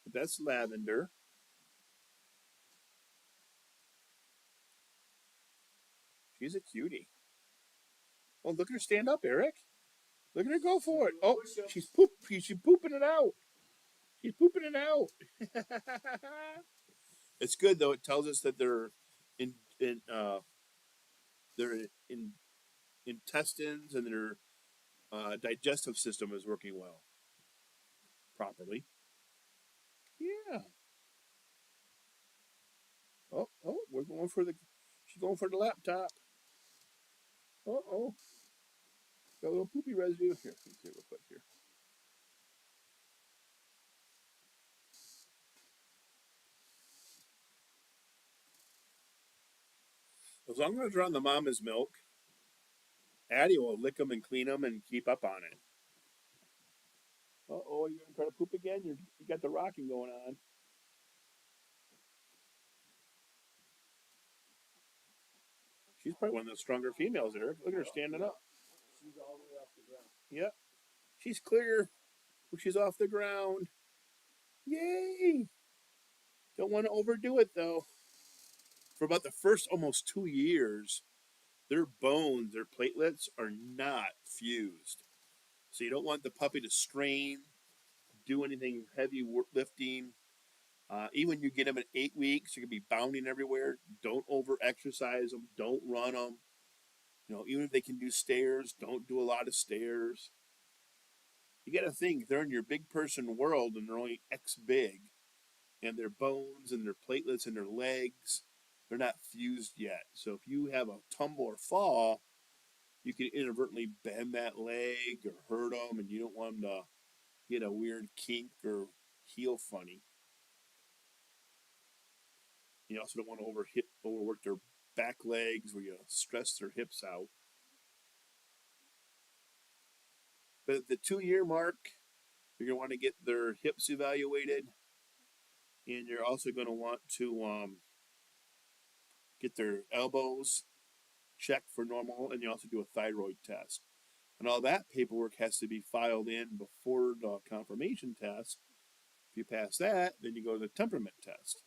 But that's Lavender. She's a cutie. Oh, look at her stand up, Eric. Look at her go for it. Oh, she's pooping it out. She's pooping it out. It's good though. It tells us that their intestines and their digestive system is working well, properly. Yeah. Oh, she's going for the laptop. Oh, got a little poopy residue here. Let me see real quick here. As long as they're on the mama's milk, Adie will lick them and clean them and keep up on it. Oh, you're gonna try to poop again? You got the rocking going on. She's probably one of the stronger females, Eric. Look at her standing up. She's all the way off the ground. Yep. She's clear. She's off the ground. Yay! Don't want to overdo it, though. For about the first almost 2 years, their bones, their platelets are not fused. So you don't want the puppy to strain, do anything heavy lifting. Even when you get them at 8 weeks, you can be bounding everywhere. Don't over exercise them. Don't run them. Even if they can do stairs, don't do a lot of stairs. You got to think they're in your big person world and they're only X big, and their bones and their platelets and their legs, they're not fused yet. So if you have a tumble or fall, you can inadvertently bend that leg or hurt them, and you don't want them to get a weird kink or heel funny. You also don't want to overwork their back legs where you stress their hips out. But at the 2-year mark, you're going to want to get their hips evaluated, and you're also going to want to get their elbows checked for normal, and you also do a thyroid test. And all that paperwork has to be filed in before the confirmation test. If you pass that, then you go to the temperament test.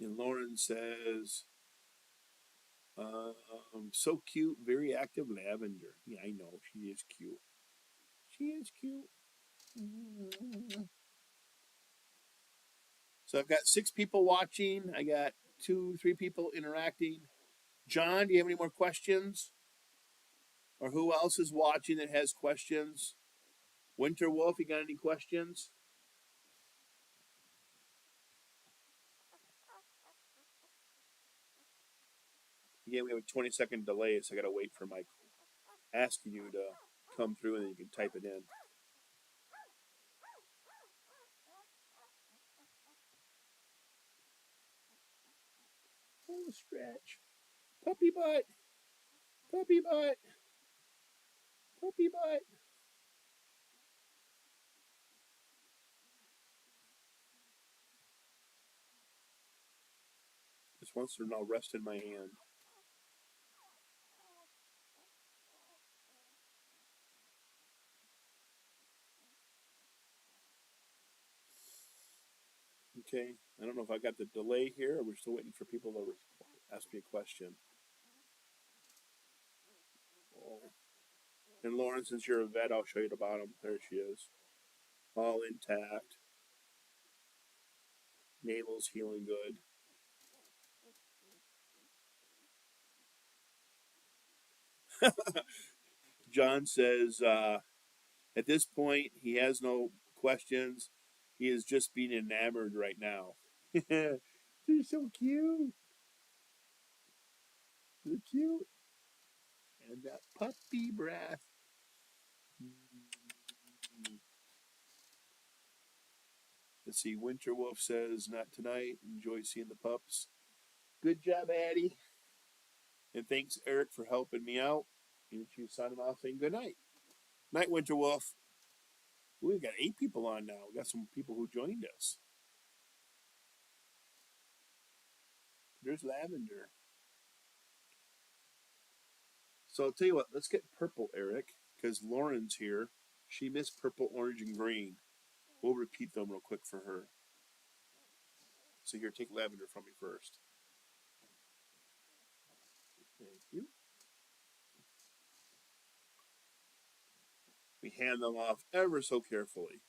And Lauren says, so cute, very active Lavender. Yeah, I know, she is cute. She is cute. So I've got 6 people watching. I got 2-3 people interacting. John, do you have any more questions? Or who else is watching that has questions? Winter Wolf, you got any questions? Again, we have a 20-second delay, so I got to wait for my asking you to come through and then you can type it in. Oh, stretch. Puppy butt. Puppy butt. Puppy butt. Just wants to now rest in my hand. Okay, I don't know if I got the delay here or we're still waiting for people to ask me a question. Oh. And Lauren, since you're a vet, I'll show you the bottom. There she is. All intact. Navel's healing good. John says, at this point, he has no questions. He is just being enamored right now. They're so cute. They're cute. And that puppy breath. Let's see, Winter Wolf says, not tonight. Enjoy seeing the pups. Good job, Adie. And thanks, Eric, for helping me out. And she's signing off saying good night. Night, Winter Wolf. We've got 8 people on now. We got some people who joined us. There's Lavender. So I'll tell you what, let's get purple, Eric, because Lauren's here. She missed purple, orange, and green. We'll repeat them real quick for her. So here, take Lavender from me first. Thank you. We hand them off ever so carefully.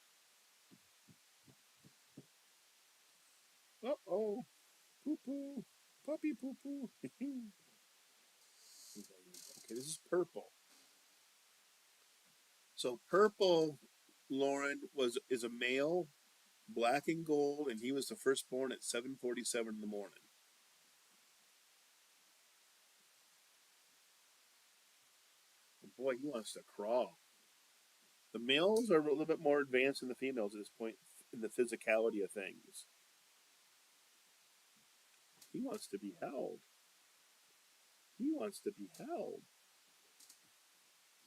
Uh-oh. Poo-poo. Puppy poo-poo. Okay, this is purple. So purple, Lauren, is a male, black and gold, and he was the firstborn at 7:47 in the morning. Boy, he wants to crawl. The males are a little bit more advanced than the females at this point in the physicality of things. He wants to be held. He wants to be held.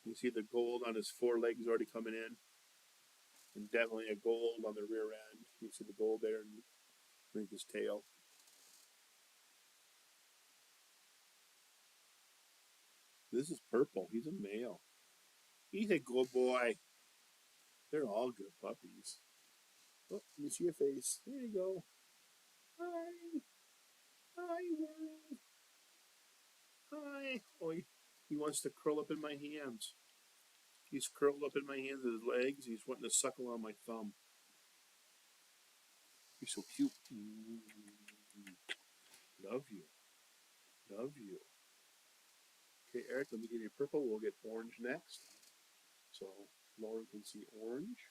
You see the gold on his forelegs already coming in. And definitely a gold on the rear end. You see the gold there underneath his tail. This is purple. He's a male. He's a good boy. They're all good puppies. Oh, let me see your face. There you go. Hi. Hi, world. Hi. Oh, he wants to curl up in my hands. He's curled up in my hands with his legs. He's wanting to suckle on my thumb. He's so cute. Love you. Love you. Okay, Eric, let me give you purple. We'll get orange next. So Lauren can see orange.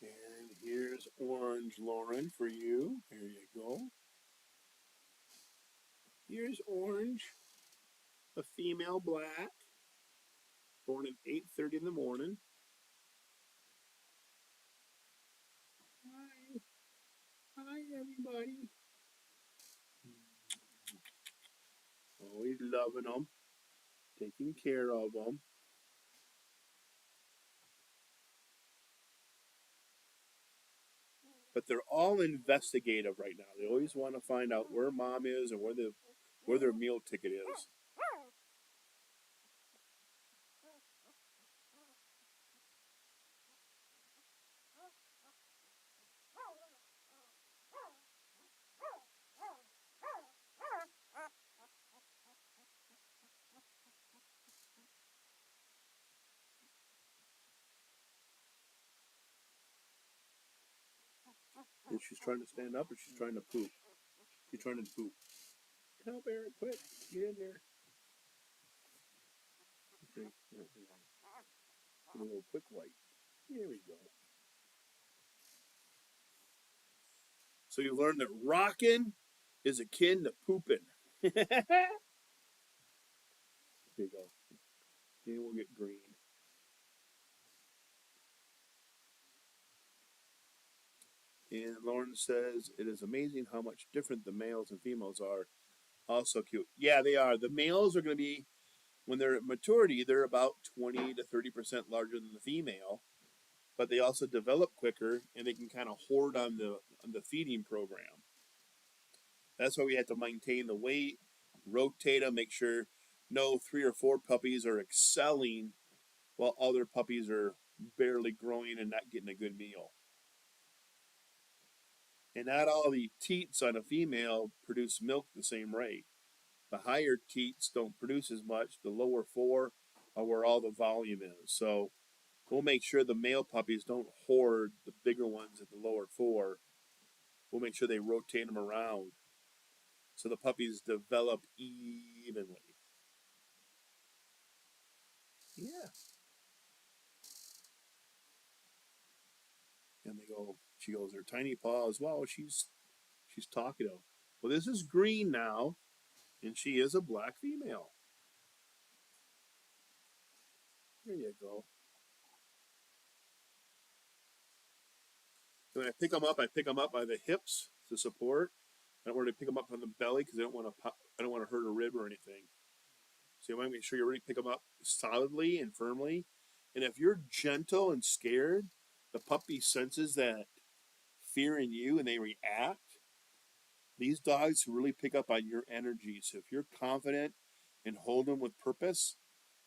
And here's orange, Lauren, for you. Here you go. Here's orange, a female black, born at 8:30 in the morning. Hi. Hi, everybody. Always loving them, taking care of them. But they're all investigative right now. They always want to find out where mom is and where their meal ticket is. And she's trying to stand up or she's trying to poop? She's trying to poop. Help, Eric, quick. Get in there. Okay. A little quick light. Here we go. So you learned that rocking is akin to pooping. Here you go. Then we'll get green. And Lauren says, it is amazing how much different the males and females are. Also cute. Yeah, they are. The males are going to be, when they're at maturity, they're about 20 to 30% larger than the female. But they also develop quicker, and they can kind of hoard on the feeding program. That's why we have to maintain the weight, rotate them, make sure no 3 or 4 puppies are excelling while other puppies are barely growing and not getting a good meal. And not all the teats on a female produce milk the same rate. The higher teats don't produce as much. The lower 4 are where all the volume is. So we'll make sure the male puppies don't hoard the bigger ones at the lower 4. We'll make sure they rotate them around so the puppies develop evenly. Yeah. And she goes, her tiny paw as well. She's talkative. Well, this is green now, and she is a black female. There you go. When I pick them up by the hips to support. I don't want to pick them up on the belly because I don't want to hurt a rib or anything. So you want to make sure you really pick them up solidly and firmly. And if you're gentle and scared, the puppy senses that fear in you and they react. These dogs really pick up on your energy. So if you're confident and hold them with purpose,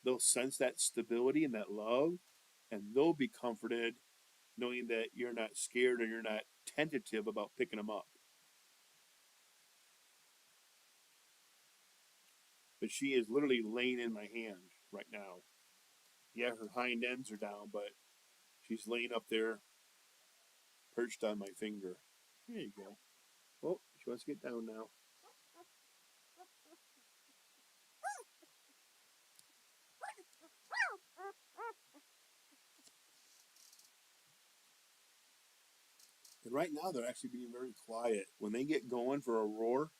they'll sense that stability and that love, and they'll be comforted knowing that you're not scared or you're not tentative about picking them up. But she is literally laying in my hand right now. Yeah, her hind ends are down, but she's laying up there, perched on my finger. There you go. Oh, she wants to get down now. And right now, they're actually being very quiet. When they get going for a roar,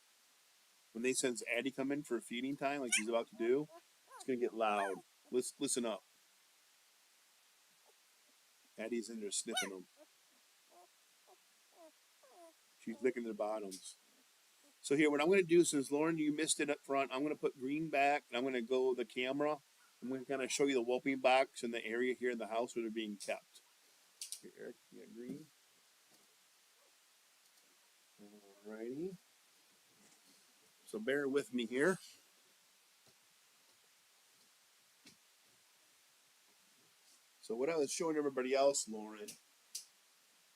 when they sense Adie come in for feeding time, like she's about to do, it's going to get loud. Listen up. Addie's in there sniffing them. She's licking their bottoms. So here, what I'm going to do, since Lauren, you missed it up front, I'm going to put green back, and I'm going to go the camera. I'm going to kind of show you the whelping box and the area here in the house where they're being kept. Here, Eric, you got green. Alrighty. So bear with me here. So what I was showing everybody else, Lauren,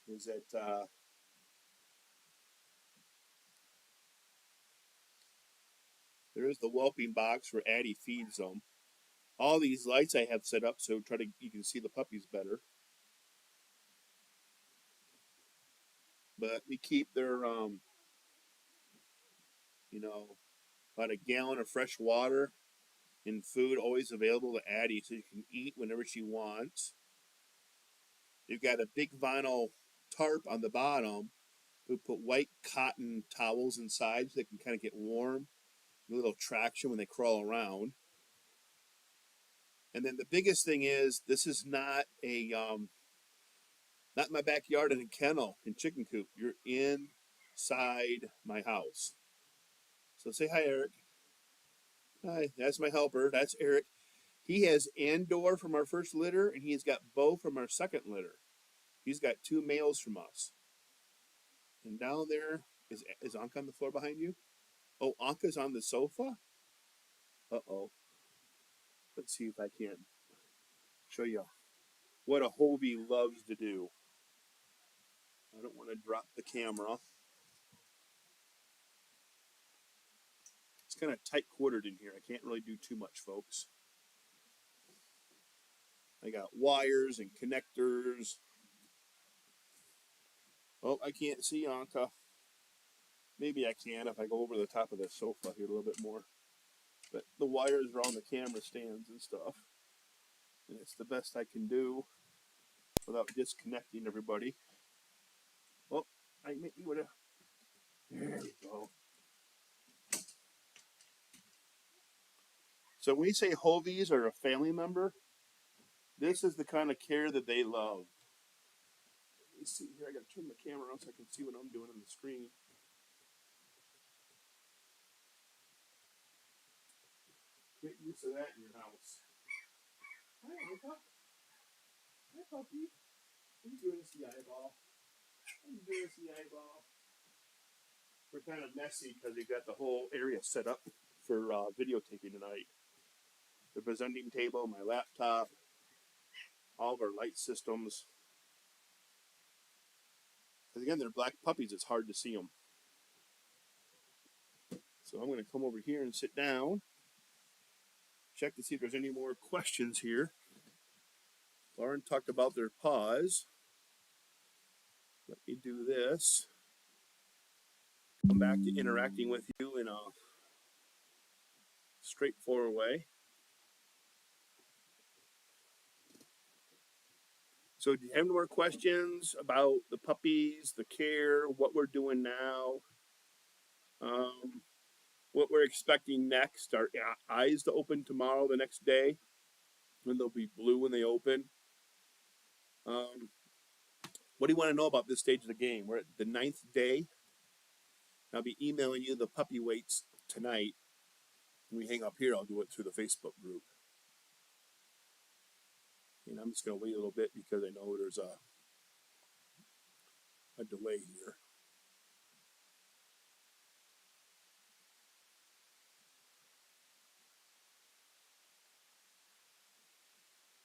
is that there is the whelping box where Adie feeds them. All these lights I have set up so you can see the puppies better. But we keep their about a gallon of fresh water and food always available to Adie so you can eat whenever she wants. You've got a big vinyl tarp on the bottom. We put white cotton towels inside so they can kind of get warm. A little traction when they crawl around. And then the biggest thing is this is not not in my backyard in a kennel in chicken coop. You're inside my house. So say hi, Eric. Hi, that's my helper. That's Eric. He has Andor from our first litter, and he's got Bo from our second litter. He's got 2 males from us. And down there, is Anka on the floor behind you? Oh, Anka's on the sofa? Uh-oh. Let's see if I can show you what a Hovie loves to do. I don't want to drop the camera. It's kind of tight quartered in here. I can't really do too much, folks. I got wires and connectors. Oh, I can't see Anka. Maybe I can if I go over the top of the sofa here a little bit more. But the wires are on the camera stands and stuff. And it's the best I can do without disconnecting everybody. Oh, I maybe would have. There we go. So when we say Hovies are a family member, this is the kind of care that they love. Let me see here. I got to turn the camera on so I can see what I'm doing on the screen. Get used to that in your house. Hi, Anka. Hi, puppy. What are you doing to the eyeball? What are you doing to the eyeball? We're kind of messy because we got the whole area set up for videotaping tonight. The presenting table, my laptop, all of our light systems. Because again, they're black puppies. It's hard to see them. So I'm going to come over here and sit down. Check to see if there's any more questions here. Lauren talked about their paws. Let me do this. Come back to interacting with you in a straightforward way. So do you have any more questions about the puppies, the care, what we're doing now, what we're expecting next? Our eyes to open tomorrow, the next day, when they'll be blue when they open. What do you want to know about this stage of the game? We're at the 9th day. I'll be emailing you the puppy weights tonight. When we hang up here, I'll do it through the Facebook group. And I'm just going to wait a little bit because I know there's a delay here.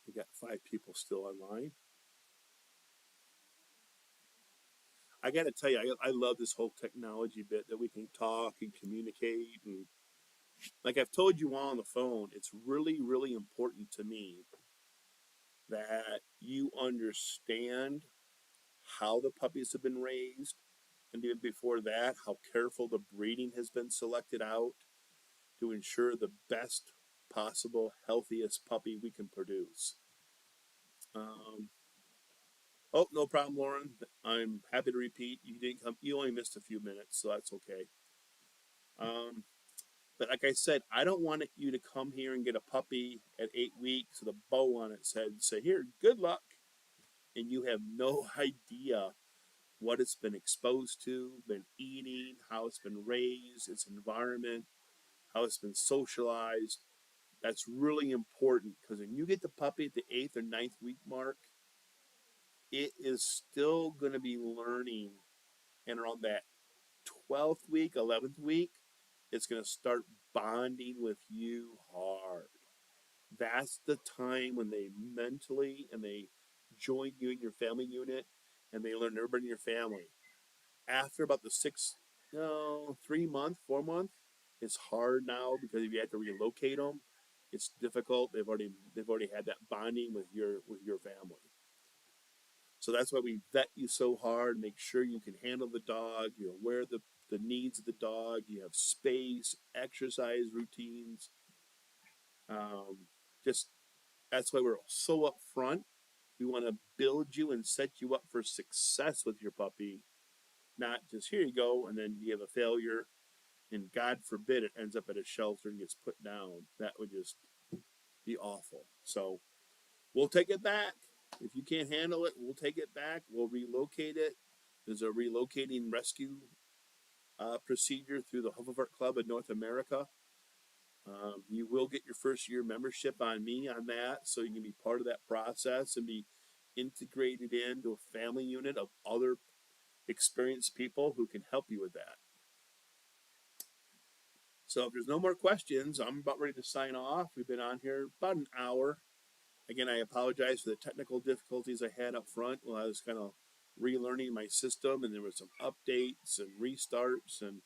We got 5 people still online. I got to tell you, I love this whole technology bit that we can talk and communicate. And like I've told you all on the phone, it's really, really important to me that you understand how the puppies have been raised. And even before that, how careful the breeding has been selected out to ensure the best possible, healthiest puppy we can produce. Oh, no problem, Lauren. I'm happy to repeat. You didn't come. You only missed a few minutes, so that's okay. But like I said, I don't want you to come here and get a puppy at 8 weeks with a bow on its head and say, "Here, good luck," and you have no idea what it's been exposed to, been eating, how it's been raised, its environment, how it's been socialized. That's really important because when you get the puppy at the 8th or 9th week mark, it is still going to be learning. And around that 12th week, 11th week, it's going to start bonding with you hard. That's the time when they mentally and they join you in your family unit and they learn everybody in your family. After about the 3 month, 4 month, it's hard now because if you have to relocate them, it's difficult. They've already had that bonding with your family. So that's why we vet you so hard, make sure you can handle the dog, you're aware of the needs of the dog, you have space, exercise routines. Just that's why we're so upfront. We want to build you and set you up for success with your puppy, not just here you go and then you have a failure and God forbid it ends up at a shelter and gets put down. That would just be awful. So we'll take it back. If you can't handle it, we'll take it back. We'll relocate it. There's a relocating rescue procedure through the Hovawart Club in North America. You will get your first year membership on me on that, so you can be part of that process and be integrated into a family unit of other experienced people who can help you with that. So if there's no more questions, I'm about ready to sign off. We've been on here about an hour. Again, I apologize for the technical difficulties I had up front while I was kind of relearning my system, and there were some updates and restarts, and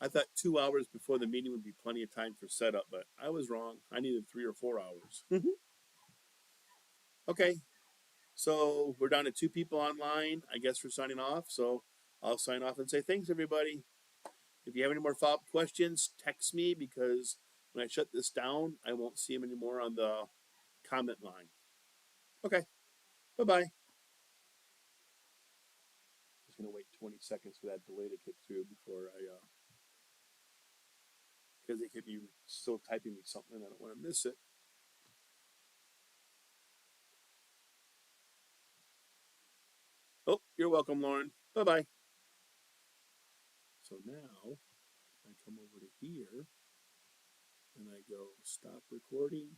I thought 2 hours before the meeting would be plenty of time for setup, but I was wrong. I needed 3 or 4 hours. Okay, so we're down to 2 people online. I guess we're signing off, so I'll sign off and say thanks, everybody. If you have any more follow-up questions, text me because when I shut this down, I won't see them anymore on the comment line. Okay, bye-bye. Just going to wait 20 seconds for that delay to kick through before because they could be still typing me something and I don't want to miss it. Oh, you're welcome, Lauren. Bye-bye. So now I come over to here and I go stop recording.